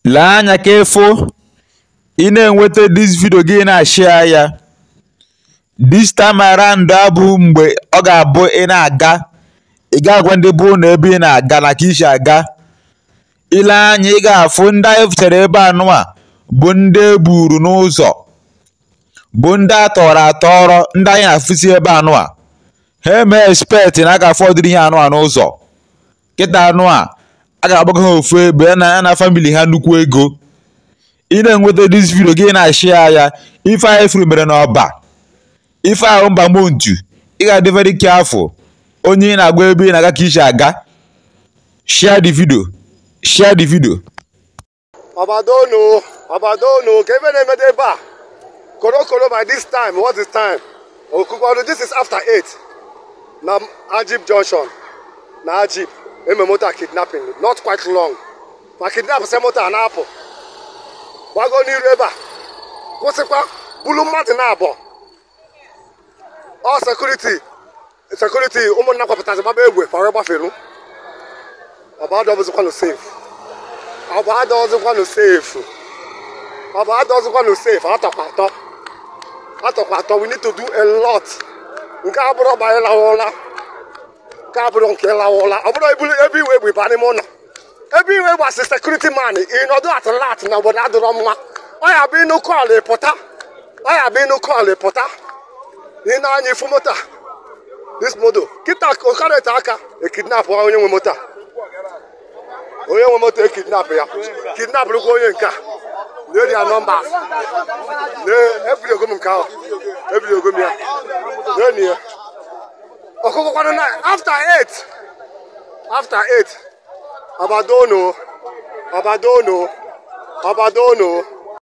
lee anya ka ịfụ ị na-enweta this video gị na-share ya. This time around abụ mgbe ọ ga-abụ ị na-aga ị ga-agwa ndị bụ na ebe ị na-aga na ka isi aga. Ile anya ị ga-afụ ndị anyị futere ebe anụwa bụ ndị eburu n'ụzọ, bụ ndị atọrọ atọrọ, ndị anyị na-afụsi ebe anụwa. Ha eme expect na a ga-afọdụrụ ihe anụwa n'ụzọ. Kịta anụwa a ga-agbago ha ofu ebe na family ha nnukwu ego. Ị na-enweta this video gị na-share ya. Ife anyị furu mere n'ọba, ife ahụ mba montu, ị ga-adị very careful. Onye ị na-agwa ebe ị na-aga ka isi aga. Share the video. Share the video. Obadono, ka ebe na-emede ebe a. Korokoro by this time, what is time? Okukwado, this is after 8. Na Ajib Junction. Na Ajib. Motor kidnapping. Not quite long. Ma kidnap se motor na apụ. Wago n'iru ebe a. Kwụsịkwa bulu mmadụ na-abọ. All security ụmụnna kwapụtazi gbaba egbe fara gbafelu. Ọbadọzikwanụ safe. Atọkwa atọ. We need to do a lot. Nke abụrụ ọba anyị lawụla. Nke abụrụ nke lawụla. Ọ bụrụ ebe iwe bụ ịba n'ime ụlọ. Ebe iwe gbasi security man ịnọdụ atụlat na obodo adịrọ mma. Ọ ya bụ ịnụ kọọlụ ịpụta. Ị na-anya ifu mota. This moto. Kịta okarịta aka ekidnap onye nwe mota. Onye nwe moto ekidnap ya. Kidnap rụkwa onye nke a. Know their numbers. Every go m ka. Every go m ya. Then after 8. Obadono.